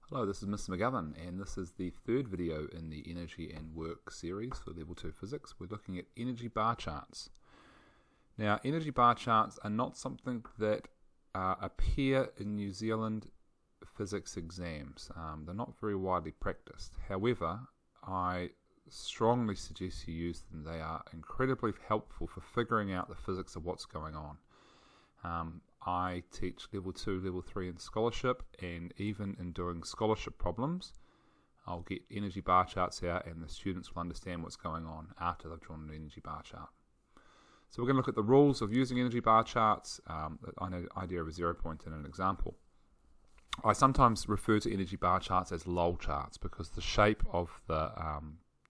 Hello, this is Mr. McGovern, and this is the third video in the Energy and Work series for Level 2 Physics. We're looking at energy bar charts. Now, energy bar charts are not something that appear in New Zealand physics exams. They're not very widely practiced. However, I strongly suggest you use them. They are incredibly helpful for figuring out the physics of what's going on. I teach Level 2, Level 3 in scholarship, and even in doing scholarship problems, I'll get energy bar charts out and the students will understand what's going on after they've drawn an energy bar chart. So we're going to look at the rules of using energy bar charts, the idea of a 0 point in an example. I sometimes refer to energy bar charts as LOL charts because the shape of the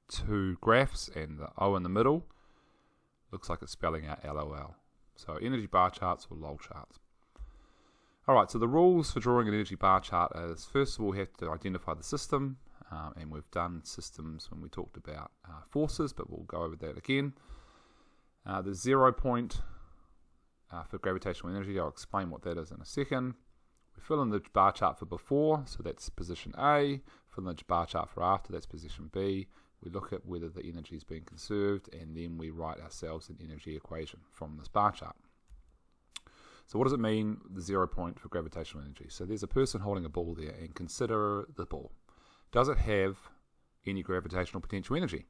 two graphs and the O in the middle looks like it's spelling out LOL. So energy bar charts or LOL charts. Alright, so the rules for drawing an energy bar chart is, first of all, we have to identify the system, and we've done systems when we talked about forces, but we'll go over that again. The 0 point for gravitational energy, I'll explain what that is in a second. We fill in the bar chart for before, so that's position A. Fill in the bar chart for after, that's position B. We look at whether the energy is being conserved, and then we write ourselves an energy equation from this bar chart. So what does it mean, the 0 point for gravitational energy? So there's a person holding a ball there, and consider the ball. Does it have any gravitational potential energy?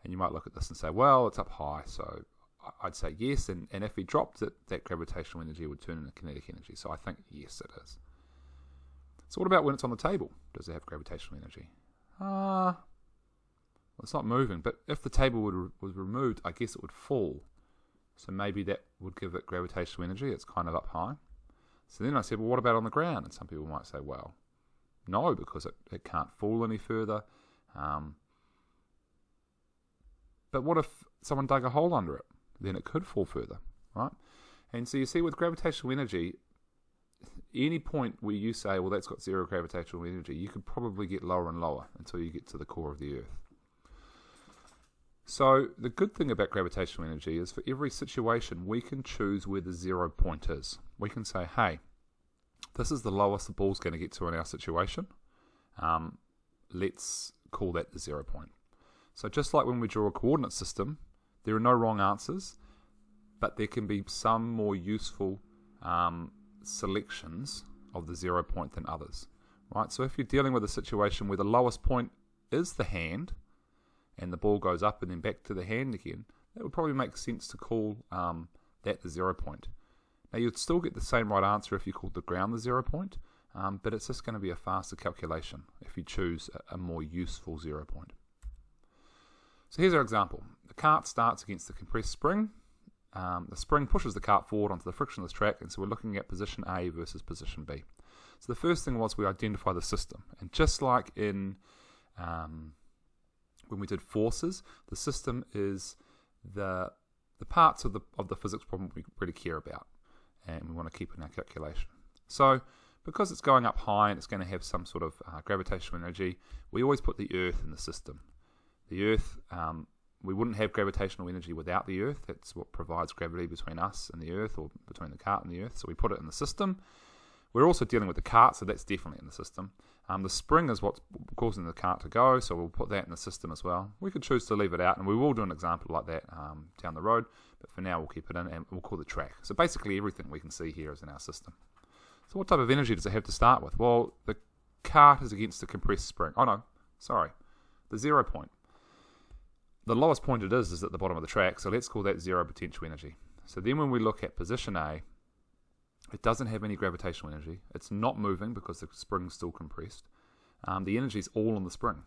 And you might look at this and say, well, it's up high, so I'd say yes, and if we dropped it, that gravitational energy would turn into kinetic energy. So I think yes, it is. So what about when it's on the table? Does it have gravitational energy? Well, it's not moving, but if the table was removed, I guess it would fall. So maybe that would give it gravitational energy. It's kind of up high. So then I said, well, what about on the ground? And some people might say, well, no, because it can't fall any further. But what if someone dug a hole under it? Then it could fall further, right? And so you see with gravitational energy, any point where you say, well, that's got zero gravitational energy, you could probably get lower and lower until you get to the core of the Earth. So the good thing about gravitational energy is for every situation we can choose where the 0 point is. We can say, hey, this is the lowest the ball's going to get to in our situation. Let's call that the 0 point. So just like when we draw a coordinate system, there are no wrong answers, but there can be some more useful selections of the 0 point than others. Right? So if you're dealing with a situation where the lowest point is the hand, and the ball goes up and then back to the hand again, that would probably make sense to call that the 0 point. Now you'd still get the same right answer if you called the ground the 0 point, but it's just going to be a faster calculation if you choose a more useful 0 point. So here's our example. The cart starts against the compressed spring. The spring pushes the cart forward onto the frictionless track, and so we're looking at position A versus position B. So the first thing was we identify the system, and just like in when we did forces, the system is the parts of the physics problem we really care about, and we want to keep in our calculation. So because it's going up high and it's going to have some sort of gravitational energy, we always put the Earth in the system. The Earth, we wouldn't have gravitational energy without the Earth. That's what provides gravity between us and the Earth, or between the cart and the Earth, so we put it in the system. We're also dealing with the cart, so that's definitely in the system. The spring is what's causing the cart to go, so we'll put that in the system as well. We could choose to leave it out, and we will do an example like that down the road, but for now we'll keep it in, and we'll call the track. So basically everything we can see here is in our system. So what type of energy does it have to start with? Well, the cart is against the compressed spring. Oh no, sorry, the 0 point. The lowest point it is at the bottom of the track, so let's call that zero potential energy. So then when we look at position A, it doesn't have any gravitational energy. It's not moving because the spring's still compressed. The energy is all on the spring.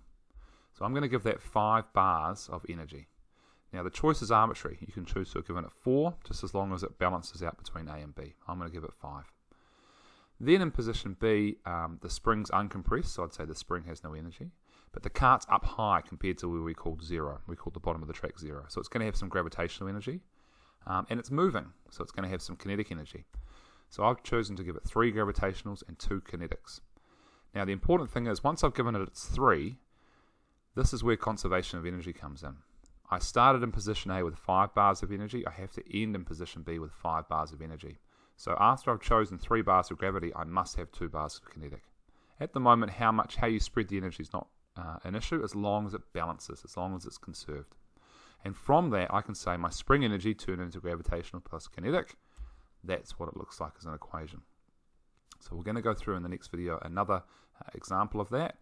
So I'm going to give that 5 bars of energy. Now the choice is arbitrary. You can choose to have given it 4, just as long as it balances out between A and B. I'm going to give it 5. Then in position B, the spring's uncompressed, so I'd say the spring has no energy. But the cart's up high compared to where we called 0. We called the bottom of the track 0. So it's going to have some gravitational energy. And it's moving, so it's going to have some kinetic energy. So I've chosen to give it 3 gravitationals and 2 kinetics. Now the important thing is, once I've given it its 3, this is where conservation of energy comes in. I started in position A with 5 bars of energy. I have to end in position B with 5 bars of energy. So after I've chosen 3 bars of gravity, I must have 2 bars of kinetic. At the moment, how you spread the energy is not an issue as long as it balances, as long as it's conserved. And from that, I can say my spring energy turned into gravitational plus kinetic. That's what it looks like as an equation. So we're going to go through in the next video another example of that.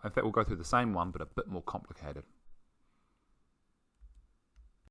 In fact, we'll go through the same one, but a bit more complicated.